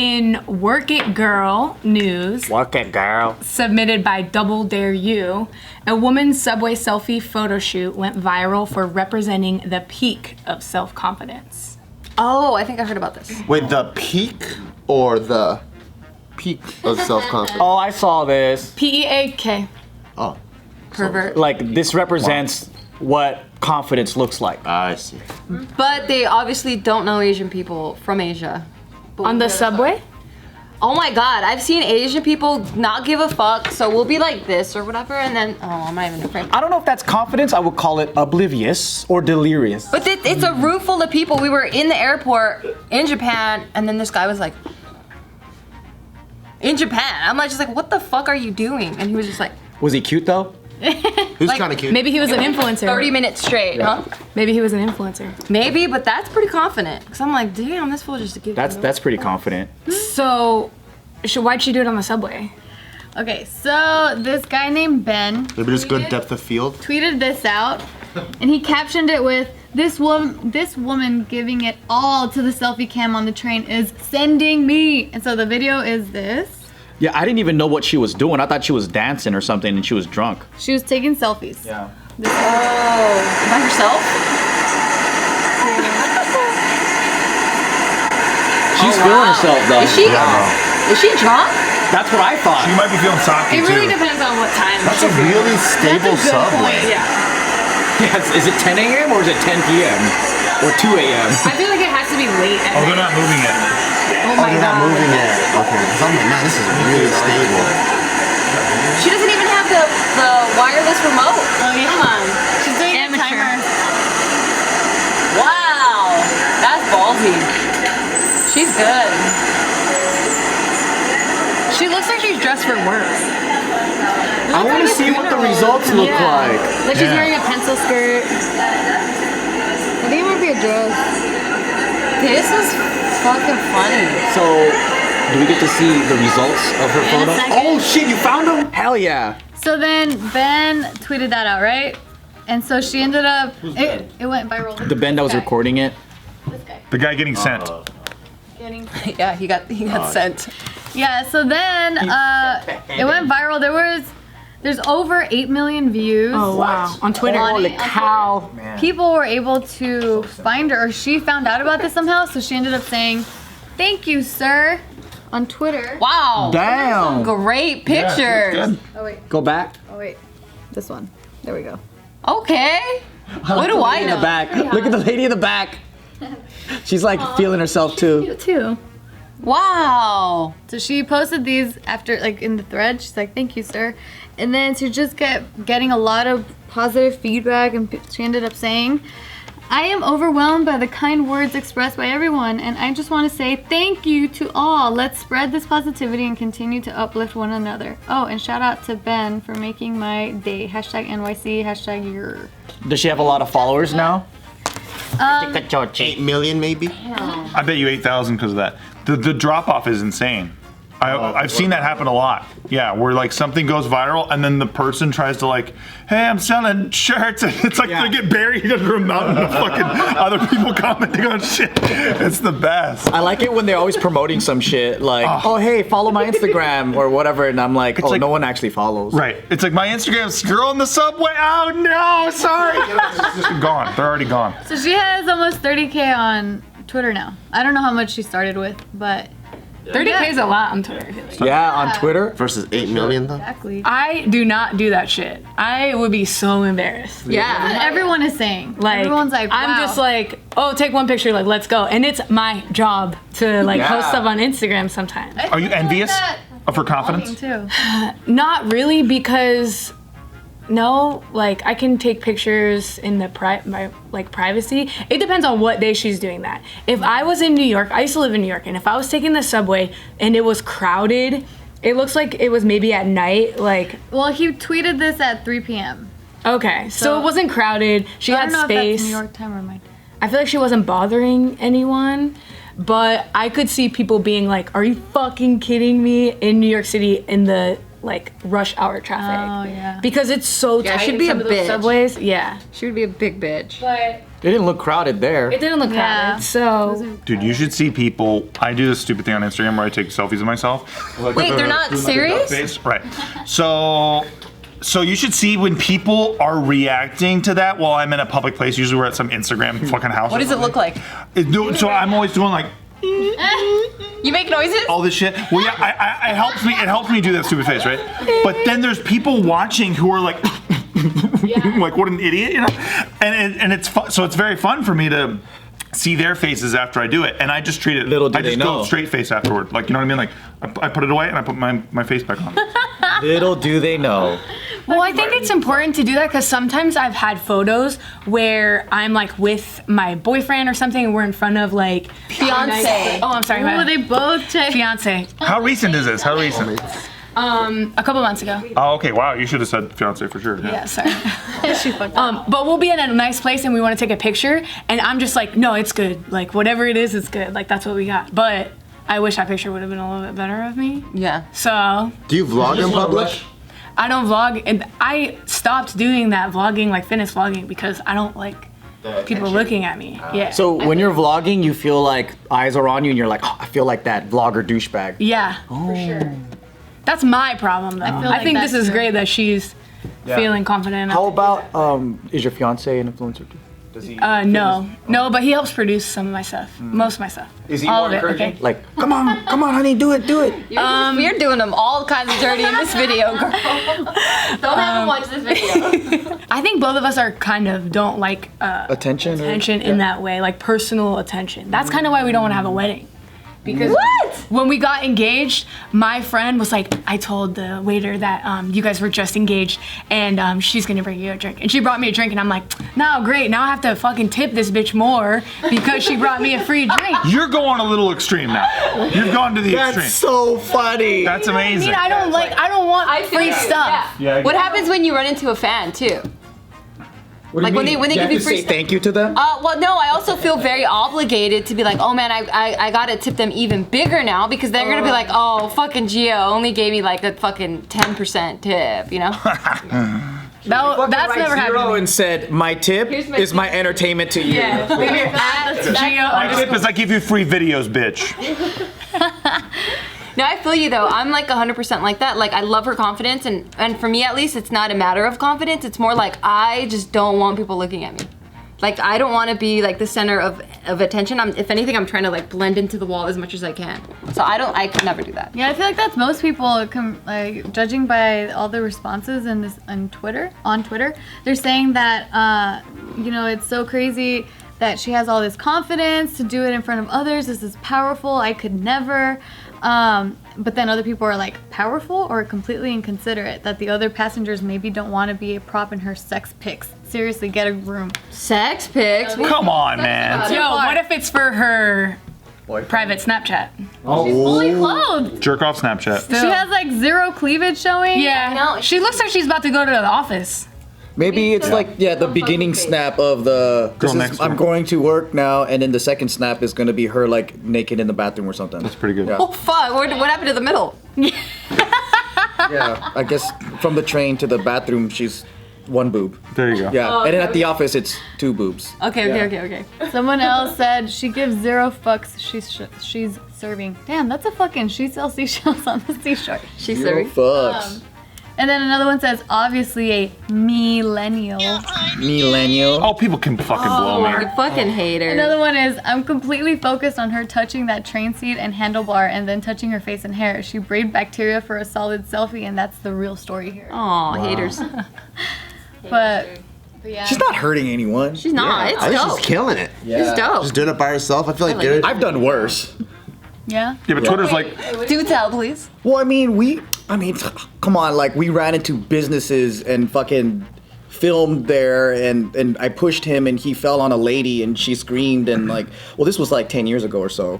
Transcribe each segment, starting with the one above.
In Work It Girl news, Work It Girl, submitted by Double Dare You, a woman's subway selfie photo shoot went viral for representing the peak of self-confidence. Oh, I think I heard about this. Wait, the peak or the peak of self-confidence? Oh, I saw this. P-E-A-K. Oh. Pervert. Like, this represents what confidence looks like. I see. But they obviously don't know Asian people from Asia. On the subway? Oh my god, I've seen Asian people not give a fuck, so we'll be like this or whatever, and then, I'm not even afraid. I don't know if that's confidence. I would call it oblivious or delirious. But it's a room full of people. We were in the airport in Japan, and then this guy was like, in Japan. I'm like, just like, what the fuck are you doing? And he was just like, Was he cute though? Who's kind of cute? Maybe he was an influencer. 30 minutes straight, huh? Maybe he was an influencer. Maybe, but that's pretty confident. Cause I'm like, damn, this fool just to give That's pretty confident. So, why'd she do it on the subway? Okay, so this guy named Ben Maybe there's good depth of field. tweeted this out, and he captioned it with, this woman giving it all to the selfie cam on the train is sending me. And so the video is this. Yeah, I didn't even know what she was doing. I thought she was dancing or something and she was drunk. She was taking selfies. Yeah. By herself? She's feeling herself though. Is she drunk? That's what I thought. You might be feeling sake It too. really depends on what time. That's a really stable subway. Yeah. Yes, is it 10 a.m. or is it 10 p.m. or 2 a.m.? I feel like it has to be late at Oh, they're night. not moving it. Oh Oh, my they're not god. moving yet. Okay. 'Cause I'm like, man, this is really stable. She doesn't even have the wireless remote. Oh, yeah. Come on. She's doing a Amateur. timer. Wow. That's ballsy. She's good. She looks like she's dressed for work. I want to see what the results look like. Like she's Yeah. wearing a pencil skirt. I think it might be a dress. This is fucking funny. So, do we get to see the results of her In a photo? second. Oh shit, you found them? Hell yeah. So then Ben tweeted that out, right? And so she ended up, it went viral. The Ben that was Okay. recording it. This guy. The guy getting sent. Getting. Yeah, he got sent. Yeah, so then it went viral. There's over 8 million views. Oh wow. On Twitter. On Holy it. cow. People were able to find her, or she found out about this somehow, so she ended up saying, "Thank you, sir," on Twitter. Wow. Damn. Great pictures. Oh wait, Go back. this one. There we go. Okay. What do I In the know? back. Look at the lady in the back. She's like feeling herself too. You too. Wow. So she posted these after, like, in the thread. She's like, "Thank you, sir," and then she just kept getting a lot of positive feedback, and she ended up saying, "I am overwhelmed by the kind words expressed by everyone, and I just want to say thank you to all. Let's spread this positivity and continue to uplift one another. Oh, and shout out to Ben for making my day. Hashtag NYC, hashtag your." Does she have a lot of followers now? 8 million maybe? I bet you 8,000 because of that. The drop off is insane. I've seen that happen a lot. Yeah, where like something goes viral and then the person tries to like, hey, I'm selling shirts, and it's like they get buried under a mountain of fucking other people commenting on shit. It's the best. I like it when they're always promoting some shit like, oh hey, follow my Instagram or whatever, and I'm like, oh, like- no one actually follows. Right. It's like my Instagram's girl in the subway. Oh no, sorry. It's just gone. They're already gone. So she has almost 30K on Twitter now. I don't know how much she started with, but 30K is a lot on Twitter. I feel like. Yeah, on Twitter. Versus 8 million though? exactly. I do not do that shit. I would be so embarrassed. Yeah, everyone is saying. Like, Everyone's like, wow. I'm just like, oh, take one picture, like, let's go. And it's my job to like post stuff on Instagram sometimes. Are you envious of her confidence? too. Not really, because no, like I can take pictures in the privacy. It depends on what day she's doing that. If I was in New York, I used to live in New York, and if I was taking the subway and it was crowded, it looks like it was maybe at night, like. Well, he tweeted this at 3 p.m. Okay, so it wasn't crowded. She I had don't know if space. that's New York time or mine. I feel like she wasn't bothering anyone, but I could see people being like, "Are you fucking kidding me?" in New York City in the like rush hour traffic. Oh, yeah. Because it's so Yeah, tight. she'd be some a of those bitch. subways. Yeah. She would be a big bitch. But It didn't look crowded there. It didn't look crowded, so. Dude, you should see people. I do this stupid thing on Instagram where I take selfies of myself. Wait, they're not serious? Right. So you should see when people are reacting to that while I'm in a public place. Usually we're at some Instagram fucking house. What does it look like? So I'm always doing like You make noises? all this shit. Well, yeah, it helps me do that stupid face, right? But then there's people watching who are like, like what an idiot, you know? And it's fun. So it's very fun for me to see their faces after I do it, and I just treat it. Little do I just they go know. straight face afterward, like, you know what I mean? Like I put it away and I put my face back on. Little do they know. Well, I think it's important to do that because sometimes I've had photos where I'm like with my boyfriend or something and we're in front of like Fiance. Oh, I'm sorry. Oh, they both check. Fiance. How recent is this? How recent? A couple months ago. Oh, okay. Wow, you should have said fiance for sure. Yeah, sorry. She fucked up. But we'll be in a nice place and we want to take a picture, and I'm just like, no, it's good. Like whatever it is, it's good. Like that's what we got. But I wish that picture would have been a little bit better of me. Yeah. So Do you vlog in public? I don't vlog, and I stopped doing that vlogging, like fitness vlogging, because I don't like people looking at me. Yeah. So when you're vlogging, you feel like eyes are on you, and you're like, oh, I feel like that vlogger douchebag. Yeah. For sure. That's my problem, though. I, feel like think this that's is true. great that she's feeling confident enough. How about is your fiance an influencer too? Does he? No, but he helps produce some of my stuff, most of my stuff. Is he all more of it, encouraging? okay? Like, come on, honey, do it. You're doing them all kinds of dirty in this video, girl. Don't have them watch this video. I think both of us are kind of don't like Attention. in that way, like personal attention. That's kind of why we don't want to have a wedding. Because What? when we got engaged, my friend was like, I told the waiter that you guys were just engaged and she's gonna bring you a drink. And she brought me a drink and I'm like, no, great, now I have to fucking tip this bitch more because she brought me a free drink. You're going a little extreme now. You've gone to the That's extreme. so funny. That's amazing. I don't want free stuff. Yeah, I What get it. happens when you run into a fan too? Like when they give you free say stuff. thank you to them. Well, no, I also feel very obligated to be like, oh man, I gotta tip them even bigger now because they're gonna be like, oh, fucking Gio only gave me like a fucking 10% tip, you know? That's never happened. And said, my tip is my entertainment to you. At My tip is I give you free videos, bitch. No, I feel you though. I'm like 100% like that. Like I love her confidence, and for me at least, it's not a matter of confidence. It's more like I just don't want people looking at me. Like I don't want to be like the center of attention. If anything, I'm trying to like blend into the wall as much as I can. So I could never do that. Yeah, I feel like that's most people. Like judging by all the responses in this on Twitter, they're saying that it's so crazy that she has all this confidence to do it in front of others. This is powerful. I could never. But then other people are like powerful or completely inconsiderate that the other passengers maybe don't want to be a prop in her sex pics. Seriously, get a room. Sex pics. Come on, man. Yo, what if it's for her private Snapchat? She's fully clothed. Jerk off Snapchat. She has like zero cleavage showing. Yeah. No. She looks like she's about to go to the office. Maybe it's like the beginning snap of the Girl next door. I'm going to work now, and then the second snap is gonna be her like naked in the bathroom or something. That's pretty good. Yeah. Oh fuck! What happened to the middle? Yeah, I guess from the train to the bathroom, she's one boob. There you go. Yeah, and then at the office, it's two boobs. Okay. Someone else said she gives zero fucks. She's serving. Damn, that's a fucking. She sells seashells on the seashore. She's Zero serving. fucks. And then another one says, obviously a millennial. Millennial. Oh, people can fucking blow me. You fucking hater. Another one is, I'm completely focused on her touching that train seat and handlebar and then touching her face and hair. She braved bacteria for a solid selfie, and that's the real story here. Aw, haters. But yeah. She's not hurting anyone. She's not. I It's think dope. she's killing it. It's dope. She's doing it by herself. I feel like like there. I've done worse. Yeah? Yeah, but Twitter's like, Do tell, please. Well, I mean, come on, like we ran into businesses and fucking filmed there, and I pushed him and he fell on a lady and she screamed and like, well, this was like 10 years ago or so,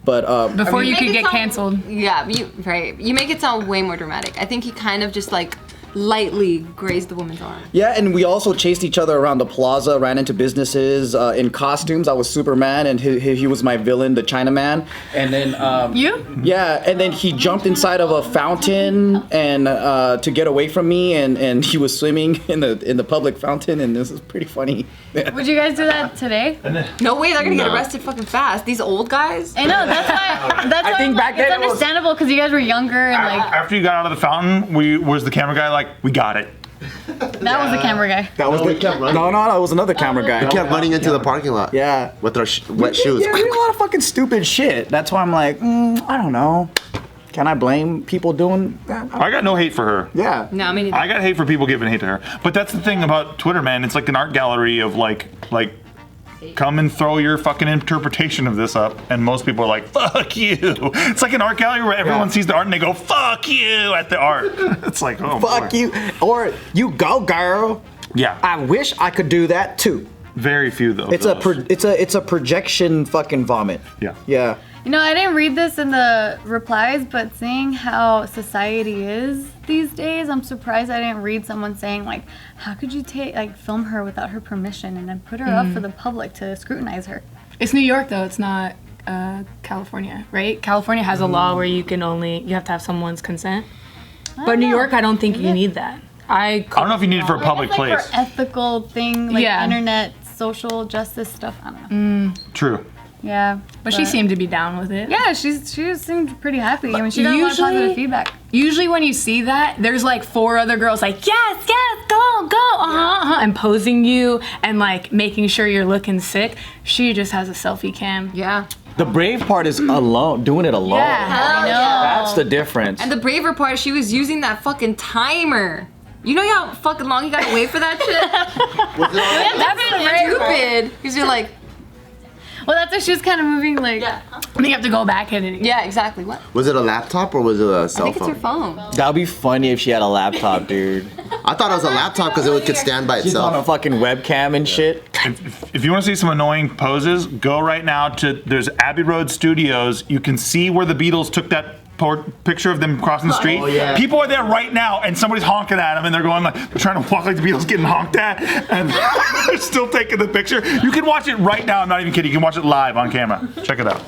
but Before you Make could it get sound- canceled. Yeah, right. You make it sound way more dramatic. I think he kind of just like lightly grazed the woman's arm. Yeah, and we also chased each other around the plaza, ran into businesses in costumes. I was Superman, and he was my villain, the Chinaman. And then You? yeah, and then he jumped inside of a fountain and to get away from me, and he was swimming in the public fountain, and this is pretty funny. Would you guys do that today? No way, they're gonna get arrested fucking fast. These old guys. I know, that's why. That's why think back it's then it was- understandable because you guys were younger and like After you got out of the fountain, was the camera guy like, we got it? that was the camera guy. That was we kept running. no, that was another camera guy. We kept running into the parking lot. Yeah. With our wet shoes. Yeah, we did a lot of fucking stupid shit. That's why I'm like, I don't know. Can I blame people doing that? I got no hate for her. Yeah. No, I mean, I got hate for people giving hate to her. But that's the thing about Twitter, man. It's like an art gallery of like come and throw your fucking interpretation of this up, and most people are like, fuck you. It's like an art gallery where everyone sees the art and they go, fuck you at the art. It's like, oh, Fuck boy. you. Or you go, girl. Yeah. I wish I could do that too. Very few though. It's a projection fucking vomit. Yeah. Yeah. You know, I didn't read this in the replies, but seeing how society is these days, I'm surprised I didn't read someone saying like, how could you film her without her permission and then put her up for the public to scrutinize her? It's New York though. It's not California, right? California has a law where you have to have someone's consent. But New York, I don't think you need that. I don't know if you need it for a public It's like place. for ethical thing, like Yeah. internet, social justice stuff. I don't know. True. Yeah, But she seemed to be down with it. Yeah, she seemed pretty happy. I mean, she got a lot of Usually- positive feedback. Usually when you see that, there's like 4 other girls like, yes, go, and posing you and like making sure you're looking sick. She just has a selfie cam. yeah. The brave part is alone, doing it alone. I know. That's the difference. And the braver part, she was using that fucking timer. You know how fucking long you gotta wait for that shit? That's stupid. Because you're like, Well, that's why she was kind of moving like. yeah, And you have to go back in it. yeah, exactly. What? Was it a laptop or was it a I cell think it's phone? her phone. That would be funny if she had a laptop, dude. I thought it was a laptop because it could stand by She's on a itself. fucking webcam and shit. If you want to see some annoying poses, go right now there's Abbey Road Studios. You can see where the Beatles took that picture of them crossing the street. Oh, yeah. People are there right now, and somebody's honking at them, and they're going like, they're trying to walk like the Beatles getting honked at, and they're still taking the picture. You can watch it right now. I'm not even kidding. You can watch it live on camera. Check it out.